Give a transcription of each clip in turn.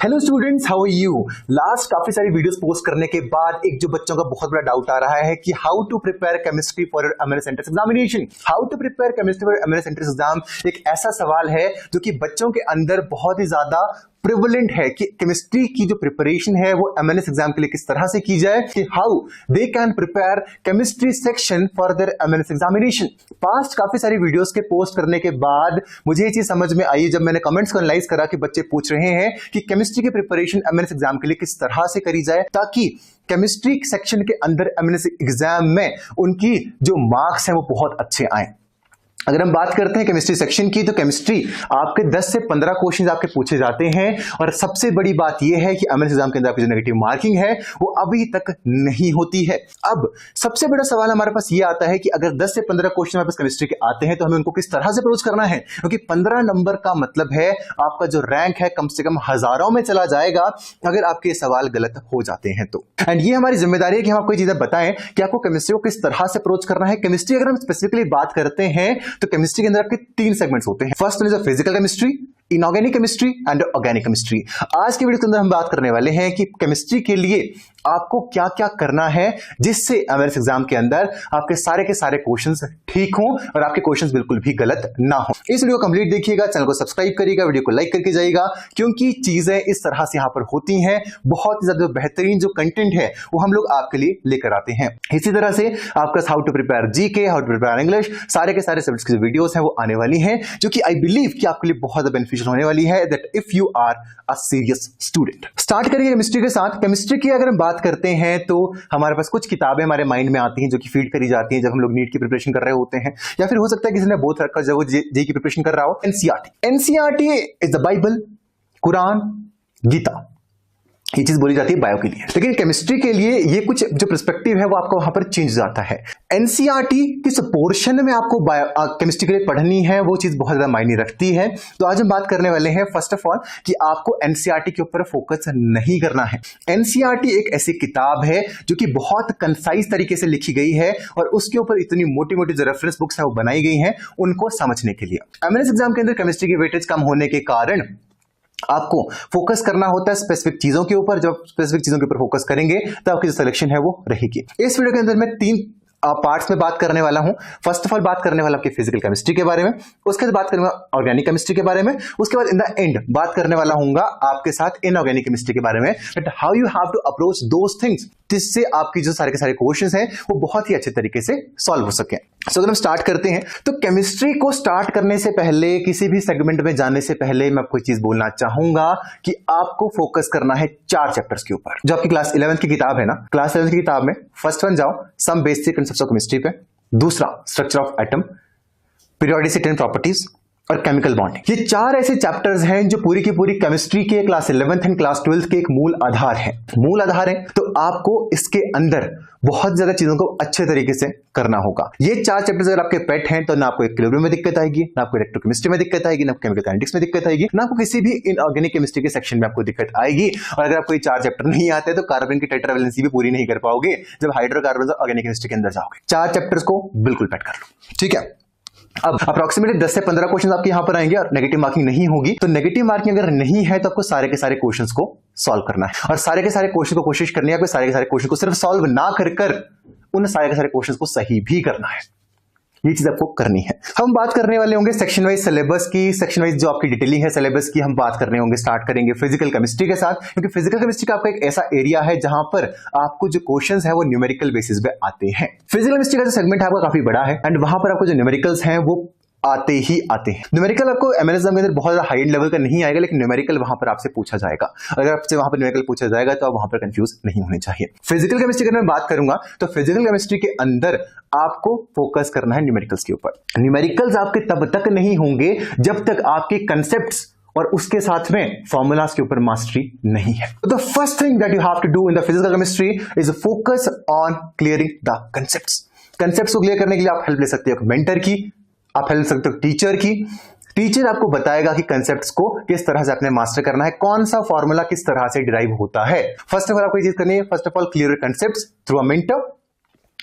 Hello students, how are you. Last काफी सारी videos post करने के बाद एक जो बच्चों का बहुत बड़ा डाउट आ रहा है कि how to prepare chemistry for MNS entrance examination. How to prepare chemistry for MNS entrance exam एक ऐसा सवाल है जो कि बच्चों के अंदर बहुत ही ज्यादा प्रिवलेंट है कि केमिस्ट्री की जो प्रिपरेशन है वो एमएनएस एग्जाम के लिए किस तरह से की जाए, कि how they can prepare chemistry section for their MNS examination. Past काफी सारी वीडियोस के पोस्ट करने के बाद मुझे ये चीज समझ में आई जब मैंने कमेंट्स को एनालाइज करा कि बच्चे पूछ रहे हैं कि केमिस्ट्री की प्रिपरेशन एमएनएस एग्जाम के लिए किस तरह से करी जाए ताकि केमिस्ट्री सेक्शन के अंदर एमएनएस एग्जाम में उनकी जो मार्क्स हैं वो बहुत अच्छे आए। अगर हम बात करते हैं केमिस्ट्री सेक्शन की, तो केमिस्ट्री आपके 10 से 15 क्वेश्चंस आपके पूछे जाते हैं और सबसे बड़ी बात यह है कि एमएनएस एग्जाम के अंदर आपकी जो नेगेटिव मार्किंग है वो अभी तक नहीं होती है। अब सबसे बड़ा सवाल हमारे पास ये आता है कि अगर 10 से 15 क्वेश्चन हमारे पास केमिस्ट्री के आते हैं तो हमें उनको किस तरह से अप्रोच करना है, क्योंकि 15 नंबर का मतलब है आपका जो रैंक है कम से कम हजारों में चला जाएगा अगर आपके सवाल गलत हो जाते हैं तो। एंड ये हमारी जिम्मेदारी है कि हम आपको चीजें बताएं कि आपको केमिस्ट्री को किस तरह से अप्रोच करना है। केमिस्ट्री अगर हम स्पेसिफिकली बात करते हैं तो केमिस्ट्री के अंदर आपके 3 सेगमेंट्स होते हैं। First one is physical chemistry, inorganic chemistry and organic chemistry. आज की वीडियो के अंदर हम बात करने वाले हैं कि केमिस्ट्री के लिए आपको क्या क्या करना है जिससे एमएनएस एग्जाम के अंदर आपके सारे के सारे क्वेश्चंस ठीक हों और आपके क्वेश्चंस बिल्कुल भी गलत ना हो। इस वीडियो को कंप्लीट देखिएगा, चैनल को सब्सक्राइब करिएगा, वीडियो को लाइक करके जाइएगा, क्योंकि चीजें इस तरह से यहां पर होती हैं। बहुत ही ज्यादा बेहतरीन जो कंटेंट है वो हम लोग आपके लिए लेकर आते हैं। इसी तरह से आपका how to prepare GK, how to prepare English, सारे के सारे सब्जेक्ट्स की जो वीडियोस हैं वो आने वाली हैं, जो कि आई बिलीव कि आपके लिए बहुत ज्यादा बेनिफिशियल होने वाली है, that if you are a serious student. Start करिए केमिस्ट्री के साथ। केमिस्ट्री की अगर हम बात करते हैं तो हमारे पास कुछ किताबें हमारे माइंड में आती हैं जो कि फीड करी जाती हैं जब हम लोग नीट की प्रिपरेशन कर रहे होते हैं, या फिर हो सकता है किसी ने बोथ रखा जब वो जेईई की प्रिपरेशन कर रहा हो। NCERT is the Bible, Quran, Gita, ये चीज बोली जाती है बायो के लिए, लेकिन केमिस्ट्री के लिए ये कुछ जो पर्सपेक्टिव है वो आपको वहां पर चेंज जाता है। एनसीईआरटी किस पोर्शन में आपको केमिस्ट्री के लिए पढ़नी है वो चीज बहुत ज्यादा मायने रखती है। तो आज हम बात करने वाले हैं फर्स्ट ऑफ ऑल कि आपको एनसीईआरटी के ऊपर फोकस नहीं करना है। एनसीईआरटी एक ऐसी किताब है जो कि बहुत कंसाइज तरीके से लिखी गई है और उसके ऊपर इतनी मोटी मोटी जो रेफरेंस बुक्स है वो बनाई गई हैं उनको समझने के लिए। एमएनएस एग्जाम के अंदर केमिस्ट्री की वेटेज कम होने के कारण आपको फोकस करना होता है स्पेसिफिक चीजों के ऊपर। जब स्पेसिफिक चीजों के ऊपर फोकस करेंगे तो आपकी जो सिलेक्शन है वो रहेगी। इस वीडियो के अंदर मैं 3 पार्ट्स में बात करने वाला हूं। फर्स्ट ऑफ ऑल बात करने वाला आपकी फिजिकल केमिस्ट्री के बारे में, उसके बाद बात करूंगा ऑर्गेनिक केमिस्ट्री के बारे में, उसके बाद इन द एंड बात करने वाला हूंगा आपके साथ इनऑर्गेनिक केमिस्ट्री के बारे में, that how you have to approach those things, जिससे आपकी जो सारे के सारे क्वेश्चंस हैं वो बहुत ही अच्छे तरीके से सॉल्व हो सके। सो अगर हम स्टार्ट करते हैं तो केमिस्ट्री को स्टार्ट करने से पहले, किसी भी सेगमेंट में जाने से पहले मैं आपको चीज बोलना चाहूंगा कि आपको फोकस करना है 4 चैप्टर्स के ऊपर। जो आपकी क्लास 11th की किताब है ना, क्लास 11th की किताब में फर्स्ट वन जाओ some basic concepts of chemistry पे, दूसरा structure of atom, periodicity and properties और केमिकल बॉन्डिंग। ये 4 ऐसे चैप्टर्स हैं जो पूरी की पूरी केमिस्ट्री के class 11th and class 12th के एक मूल आधार है। तो आपको इसके अंदर बहुत ज्यादा चीजों को अच्छे तरीके से करना होगा। ये 4 चैप्टर्स अगर आपके पेट हैं तो ना आपको इक्विलिब्रियम में दिक्कत आएगी, ना आपको इलेक्ट्रोकेमिस्ट्री में दिक्कत आएगी, ना आपको केमिकल काइनेटिक्स में दिक्कत आएगी, ना आपको किसी भी इनऑर्गेनिक केमिस्ट्री के सेक्शन में आपको दिक्कत आएगी। और अगर आपको ये 4 चैप्टर नहीं आते तो कार्बन की टेट्रावैलेंसी भी पूरी नहीं कर पाओगे जब हाइड्रोकार्बन ऑर्गेनिक केमिस्ट्री के अंदर जाओगे। 4 चैप्टर्स को बिल्कुल पेट कर लो, ठीक है। अब अप्रोक्सीमेटली 10 से 15 क्वेश्चन आपके यहां पर आएंगे और नेगेटिव मार्किंग नहीं होगी। तो नेगेटिव मार्किंग अगर नहीं है तो आपको सारे के सारे क्वेश्चंस को सॉल्व करना है और सारे के सारे क्वेश्चन को कोशिश करनी है आपको सारे के सारे क्वेश्चन को सिर्फ सॉल्व ना कर उन सारे के सारे क्वेश्चंस को सही भी करना है। ये चीज आपको करनी है। हम बात करने वाले होंगे सेक्शन वाइज सिलेबस की, सेक्शन वाइज जो आपकी डिटेलिंग है सिलेबस की हम बात करने होंगे। स्टार्ट करेंगे फिजिकल केमिस्ट्री के साथ, क्योंकि फिजिकल केमिस्ट्री का आपका एक ऐसा एरिया है जहां पर आपको जो क्वेश्चंस है वो न्यूमेरिकल बेसिस पे आते हैं। फिजिकल केमिस्ट्री का जो सेगमेंट है आपका काफी बड़ा है एंड वहां पर आपको जो न्यूमेरिकल्स हैं वो आते ही आते हैं। न्यूमेरिकल आपको एमएनएस एग्जाम के अंदर बहुत ज्यादा हाई एंड लेवल का नहीं आएगा, लेकिन न्यूमेरिकल वहां पर आपसे पूछा जाएगा। अगर आपसे वहां पर न्यूमेरिकल पूछा जाएगा तो आप वहां पर कंफ्यूज नहीं होने चाहिए। फिजिकल केमिस्ट्री की मैं बात करूंगा तो फिजिकल केमिस्ट्री के अंदर आपको फोकस करना है न्यूमेरिकल्स के ऊपर। न्यूमेरिकल्स आपके तब तक नहीं होंगे जब तक आपके कंसेप्ट्स और उसके साथ में फॉर्मूलाज के ऊपर मास्टरी नहीं है। The first thing that you have to do in the physical chemistry is focus on clearing the concepts. Concepts को क्लियर करने के लिए आप हेल्प ले सकते हो मेंटर की, आप हेल्प सकते हो टीचर की। टीचर आपको बताएगा कि कंसेप्ट्स को किस तरह से आपने मास्टर करना है, कौन सा फॉर्मूला किस तरह से डिराइव होता है। फर्स्ट ऑफ ऑल आपको ये चीज करनी है, first of all clear concepts through a mentor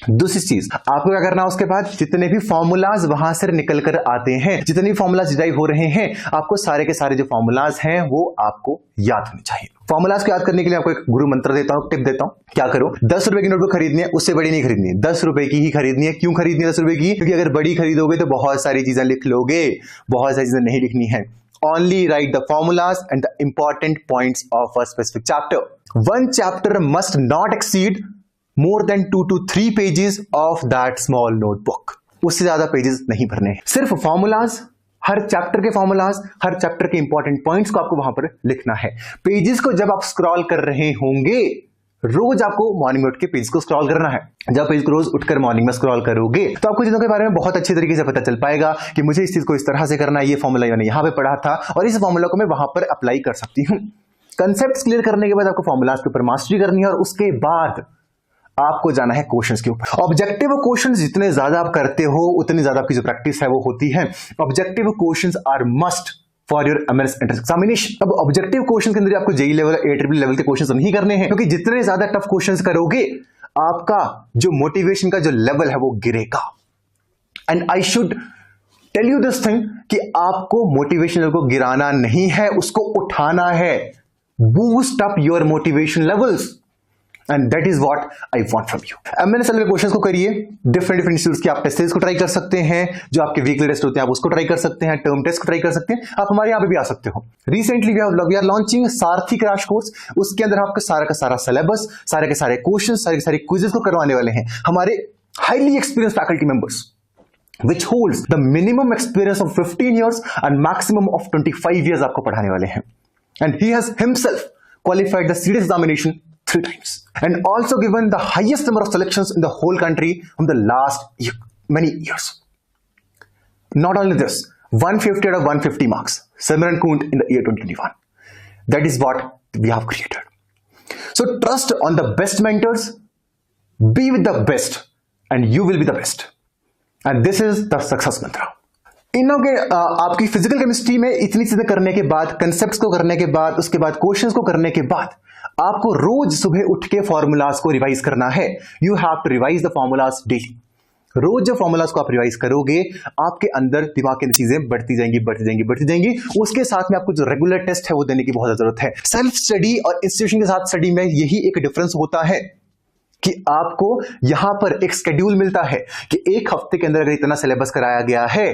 दूसरी चीज आपको क्या करना है, उसके बाद जितने भी फॉर्मूलाज वहां से निकल कर आते हैं, जितने भी फॉर्मूलाज डिराइव हो रहे हैं, आपको सारे के सारे जो फॉर्मूलाज हैं वो आपको याद होने चाहिए। फॉर्मूलाज को याद करने के लिए आपको एक गुरु मंत्र देता हूं, टिप देता हूं। क्या करो, 10 रुपए की नोटबुक खरीदनी है, उससे बड़ी नहीं खरीदनी है, 10 रुपए की ही खरीदनी है। क्यों खरीदनी है 10 रुपए की? क्योंकि अगर बड़ी खरीदोगे तो बहुत सारी चीजें लिख लोगे, बहुत सारी चीजें नहीं लिखनी है। Only write the formulas and the important points of a specific chapter. One chapter must not exceed more than 2 to 3 pages of that small notebook. उससे ज्यादा पेजेस नहीं भरने हैं। सिर्फ फॉर्मूलाज, हर चैप्टर के फॉर्मूलाज, हर चैप्टर के इंपॉर्टेंट पॉइंट्स को आपको वहां पर लिखना है। पेजेस को जब आप स्क्रॉल कर रहे होंगे, रोज आपको मॉर्निंग में उठ के पेज को स्क्रॉल करना है। जब पेज को रोज उठकर मॉर्निंग में स्क्रॉल करोगे तो आपको चीजों के बारे में बहुत अच्छी तरीके से पता चल पाएगा कि मुझे इस चीज को इस तरह से करना है, ये फॉर्मूला मैंने यहां पे पढ़ा था और इस फॉर्मूला को मैं वहां पर अप्लाई कर सकती हूं। कंसेप्ट क्लियर करने के बाद आपको फॉर्मूलाज के ऊपर मास्टरी करनी है और उसके बाद आपको जाना है क्वेश्चंस के ऊपर। ऑब्जेक्टिव क्वेश्चंस जितने ज्यादा आप करते हो उतनी ज्यादा आपकी जो प्रैक्टिस है वो होती है। Objective questions are must for your MLS entrance examination. अब ऑब्जेक्टिव क्वेश्चन के अंदर आपको जेई लेवल, ARRR लेवल के क्वेश्चन नहीं करने हैं, क्योंकि जितने ज्यादा टफ क्वेश्चंस करोगे आपका जो मोटिवेशन का जो लेवल है वो गिरेगा। And I should tell you this thing कि आपको मोटिवेशन लेवल को गिराना नहीं है, उसको उठाना है। Boost up your motivation levels and that is what I want from you. MNS level questions को करिए, डिफरेंट इंस्टीट्यूट्स के आप टेस्ट सीरीज को ट्राई कर सकते हैं, जो आपके वीकली टेस्ट होते हैं आप उसको ट्राई कर सकते हैं, टर्म टेस्ट को ट्राई कर सकते हैं, आप हमारे यहाँ पे भी आ सकते हो। Recently we are launching Sarathi crash course, उसके अंदर आपका सारा का सारा सिलेबस, सारे के सारे क्वेश्चन, सारे के सारे क्विजेस को करवाने वाले हैं हमारे highly experience faculty members which holds the minimum experience of 15 years and maximum of 25 years आपको पढ़ाने वाले हैं। And he has himself qualified the CDS examination 3 times and also given the highest number of selections in the whole country from the last many years. Not only this, 150 out of 150 marks, Simran Kunt in the year 2021. That is what we have created. So trust on the best mentors, be with the best, and you will be the best. And this is the success mantra. इनके आपकी physical chemistry में इतनी चीजें करने के बाद, concepts को करने के बाद, उसके बाद क्वेश्चंस को करने के बाद आपको रोज सुबह उठ के फॉर्मूलाज को रिवाइज करना है। You have to revise the formulas daily. रोज जो फॉर्मूलाज को आप रिवाइज करोगे आपके अंदर दिमाग की चीजें बढ़ती जाएंगी, बढ़ती जाएंगी, बढ़ती जाएंगी। उसके साथ में आपको जो रेगुलर टेस्ट है वो देने की बहुत ज्यादा जरूरत है। सेल्फ स्टडी और इंस्टीट्यूशन के साथ स्टडी में यही एक डिफरेंस होता है कि आपको यहां पर एक शेड्यूल मिलता है कि एक हफ्ते के अंदर अगर इतना सिलेबस कराया गया है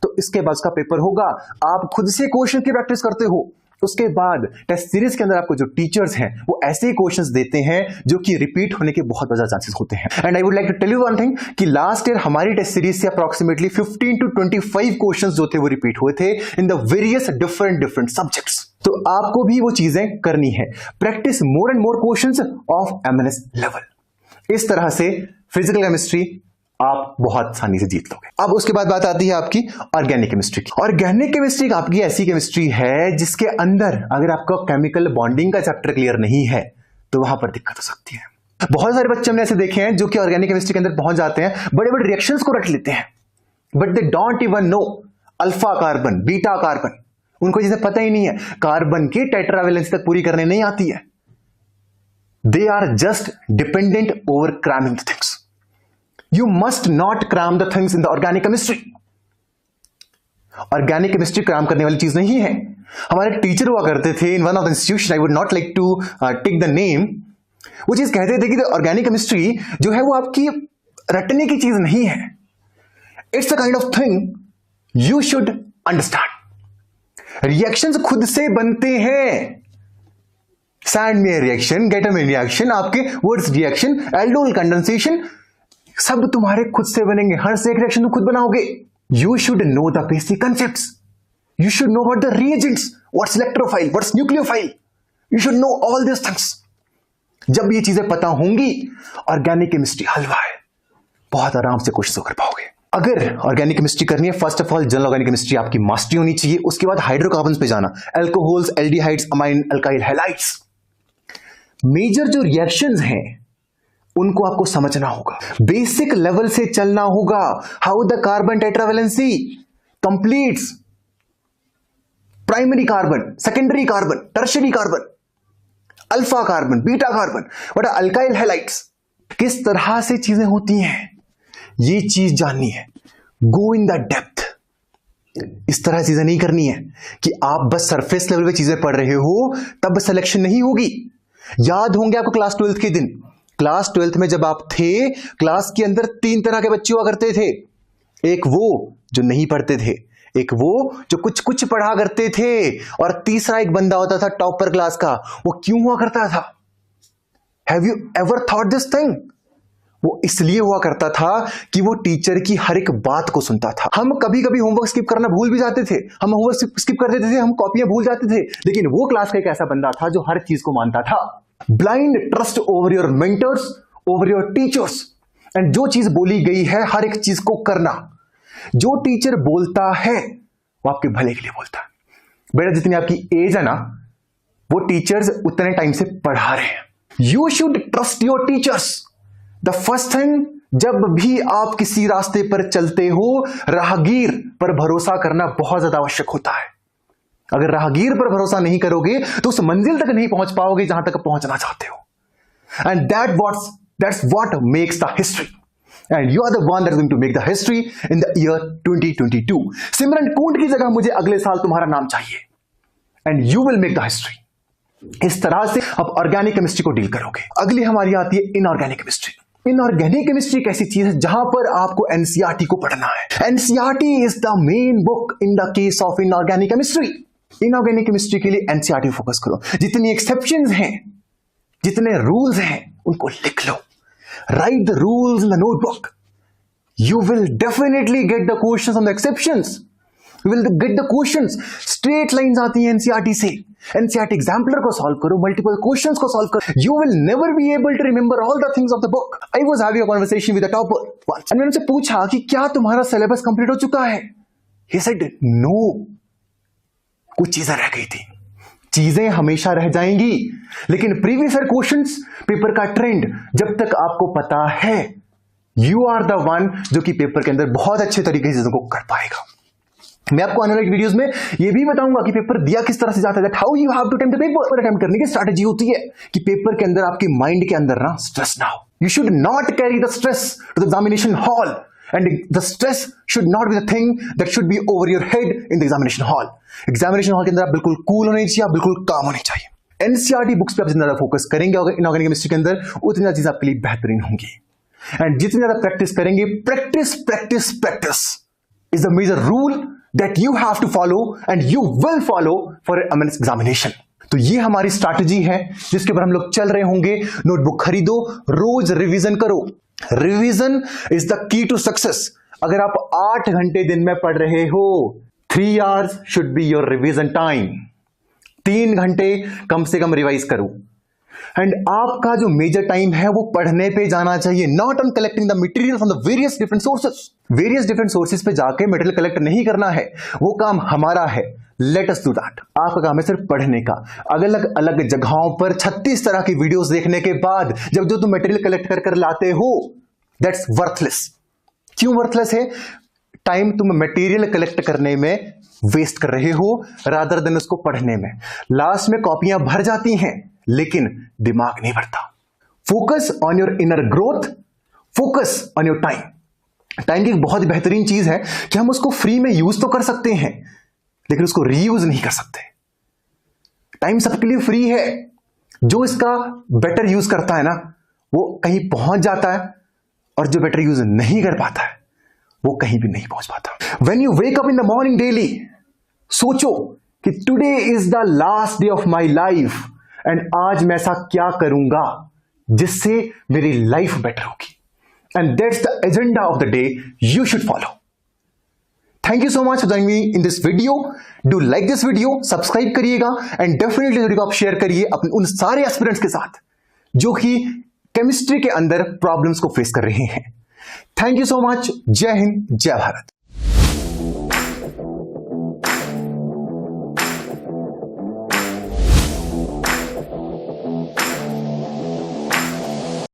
तो इसके बाद उसका पेपर होगा। आप खुद से क्वेश्चन की प्रैक्टिस करते हो। उसके बाद टेस्ट सीरीज के अंदर आपको जो टीचर्स हैं वो ऐसे ही क्वेश्चंस देते हैं जो कि रिपीट होने के बहुत ज्यादा चांसेस होते हैं। And I would like to tell you one thing कि लास्ट ईयर हमारी टेस्ट सीरीज से अप्रोक्सीमेटली 15 to 25 क्वेश्चंस जो थे वो रिपीट हुए थे in the various different subjects. तो आपको भी वो चीजें करनी है। Practice more and more questions of MNS level. इस तरह से फिजिकल केमिस्ट्री आप बहुत आसानी से जीत लोगे। अब उसके बाद बात आती है आपकी ऑर्गेनिक केमिस्ट्री की। ऑर्गेनिक केमिस्ट्री आपकी ऐसी केमिस्ट्री है जिसके अंदर अगर आपका केमिकल बॉन्डिंग का चैप्टर क्लियर नहीं है तो वहां पर दिक्कत हो सकती है। बहुत सारे बच्चे हमने ऐसे देखे हैं जो कि ऑर्गेनिक केमिस्ट्री के अंदर पहुंच जाते हैं, बड़े बड़े रिएक्शंस को रट लेते हैं, but they don't even know alpha carbon, beta carbon, उनको चीजें पता ही नहीं है। कार्बन की टेट्रावैलेंसी तक पूरी करने नहीं आती है। They are just dependent over cramming the things. You must not cram the things in the organic chemistry. Organic chemistry cram करने वाली चीज नहीं है। हमारे टीचर हुआ करते थे in one of the institution, I would not like to take the name, वो चीज कहते थे कि ऑर्गेनिक केमिस्ट्री जो है वो आपकी रटने की चीज नहीं है। It's a kind of thing you should understand. Reactions खुद से बनते हैं। सैंड में रिएक्शन, गेटर में रिएक्शन, आपके वर्ड्स रिएक्शन, एल्डोल कंडेंसेशन, सब तुम्हारे खुद से बनेंगे। हर से एक रिएक्शन तुम खुद बनाओगे। You should know the basic concepts, you should know what the reagents, what's electrophile, what's nucleophile, you should know all this things. जब ये चीजें पता होंगी, ऑर्गेनिक केमिस्ट्री हलवा है, बहुत आराम से क्वेश्चन कर पाओगे। अगर ऑर्गेनिक केमिस्ट्री करनी है, first of all general organic chemistry आपकी मास्टरी होनी चाहिए। उसके बाद हाइड्रोकार्बन्स पे जाना, alcohols, aldehydes, amine, alkyl halides. Major जो रिएक्शंस हैं उनको आपको समझना होगा, बेसिक लेवल से चलना होगा। How the carbon tetravalency completes primary carbon, secondary carbon, tertiary carbon, alpha carbon, beta carbon, what are alkyl halides, किस तरह से चीजें होती हैं, ये चीज जाननी है। गो इन द डेप्थ। इस तरह चीजें नहीं करनी है कि आप बस सरफेस लेवल पे चीजें पढ़ रहे हो, तब सिलेक्शन नहीं होगी। याद होंगे आपको क्लास 12th के दिन, क्लास 12th में जब आप थे, क्लास के अंदर 3 तरह के बच्चे हुआ करते थे। एक वो जो नहीं पढ़ते थे, एक वो जो कुछ कुछ पढ़ा करते थे, और तीसरा एक बंदा होता था टॉपर क्लास का। वो क्यों हुआ करता था? Have you ever thought this thing? वो इसलिए हुआ करता था कि वो टीचर की हर एक बात को सुनता था। हम कभी कभी होमवर्क स्किप करना भूल भी जाते थे, हम होमवर्क स्किप कर देते थे, हम कॉपियां भूल जाते थे, लेकिन वो क्लास का एक ऐसा बंदा था जो हर चीज को मानता था। Blind trust over your mentors, over your teachers. And जो चीज बोली गई है हर एक चीज को करना। जो टीचर बोलता है वो आपके भले के लिए बोलता है। बेटा जितनी आपकी एज है ना, वो टीचर्स उतने टाइम से पढ़ा रहे हैं। You should trust your teachers. The first thing, जब भी आप किसी रास्ते पर चलते हो, राहगीर पर भरोसा करना बहुत ज्यादा आवश्यक होता है। अगर राहगीर पर भरोसा नहीं करोगे तो उस मंजिल तक नहीं पहुंच पाओगे जहां तक पहुंचना चाहते हो। And that's what makes the history. And you are the one that's going to make the history in the year 2022. सिमरन कुंड की जगह मुझे अगले साल तुम्हारा नाम चाहिए, and you will make the history. इस तरह से आप ऑर्गेनिक केमिस्ट्री को डील करोगे। अगली हमारी आती है इनऑर्गेनिक केमिस्ट्री। इनऑर्गेनिक केमिस्ट्री एक ऐसी चीज है जहां पर आपको एनसीईआरटी को पढ़ना है। NCERT is the main book in the case of inorganic chemistry. Inorganic chemistry के लिए एनसीईआरटी फोकस करो। जितनी एक्सेप्शंस हैं, जितने रूल्स हैं, उनको लिख लो। Write the rules in the notebook. You will definitely get the questions on the exceptions. You will get the questions. Straight lines आती हैं NCERT से। NCERT exemplar को solve करो, multiple questions को solve करो। You will never be able to remember all the things of the book. I was having a conversation with a topper once, and मैंने उनसे पूछा कि क्या तुम्हारा सिलेबस कंप्लीट हो चुका है? He said no. कुछ चीजें रह गई थी। चीजें हमेशा रह जाएंगी, लेकिन प्रीवियस ईयर क्वेश्चंस, पेपर का ट्रेंड जब तक आपको पता है, यू आर द वन जो कि पेपर के अंदर बहुत अच्छे तरीके से चीजों को कर पाएगा। मैं आपको आने वाले वीडियोस में ये भी बताऊंगा कि पेपर दिया किस तरह से जाता है, how you have to attempt the paper. Attempt करने की स्ट्रैटेजी होती है कि पेपर के अंदर आपके माइंड के अंदर ना स्ट्रेस ना हो। You should not carry the stress to the examination hall, and the stress should not be the thing that should be over your head in the examination hall. Examination hall के अंदर आप बिल्कुल cool होने चाहिए, आप बिल्कुल काम होने चाहिए। एनसीईआरटी बुक्स पे आप जितना ज्यादा फोकस करेंगे इनऑर्गेनिक केमिस्ट्री के अंदर, उतनी ज्यादा चीज आपके लिए बेहतरीन होंगी। एंड जितनी ज्यादा प्रैक्टिस करेंगे, practice practice practice is the major rule that you have to follow and you will follow for MNS examination. तो ये हमारी स्ट्रैटेजी है जिसके ऊपर हम लोग चल रहे होंगे। नोटबुक खरीदो, रोज रिवीजन करो। Revision is the key to success. अगर आप 8 घंटे दिन में पढ़ रहे हो, 3 hours should be your revision time. 3 घंटे कम से कम रिवाइज करो। एंड आपका जो मेजर टाइम है वो पढ़ने पे जाना चाहिए, not on collecting the material from the various different sources. Various different sources पे जाके मटेरियल कलेक्ट नहीं करना है, वो काम हमारा है। Let us do that. आपका काम है सिर्फ पढ़ने का। अलग अलग जगहों पर 36 तरह की वीडियोस देखने के बाद जब जो तुम मटेरियल कलेक्ट कर लाते हो, दैट्स वर्थलेस। क्यों वर्थलेस है? टाइम तुम मटेरियल कलेक्ट करने में वेस्ट कर रहे हो रादर देन उसको पढ़ने में। लास्ट में कॉपियां भर जाती हैं लेकिन दिमाग नहीं भरता। Focus on your inner growth, focus on your time. Time की एक बहुत बेहतरीन चीज है कि हम उसको फ्री में यूज तो कर सकते हैं, लेकिन उसको रीयूज नहीं कर सकते। टाइम सबके लिए फ्री है। जो इसका बेटर यूज करता है ना, वो कहीं पहुंच जाता है, और जो बेटर यूज नहीं कर पाता है वो कहीं भी नहीं पहुंच पाता। When you wake up in the morning daily, सोचो कि today is the last day of my life, and आज मैं ऐसा क्या करूंगा जिससे मेरी लाइफ बेटर होगी। And that's the agenda of the day you should follow. Thank you so much for joining me in this video. Do like this video, subscribe करिएगा, and definitely video को आप शेयर करिए अपने उन सारे aspirants के साथ जो कि केमिस्ट्री के अंदर प्रॉब्लम्स को फेस कर रहे हैं। Thank you so much. जय हिंद, जय भारत।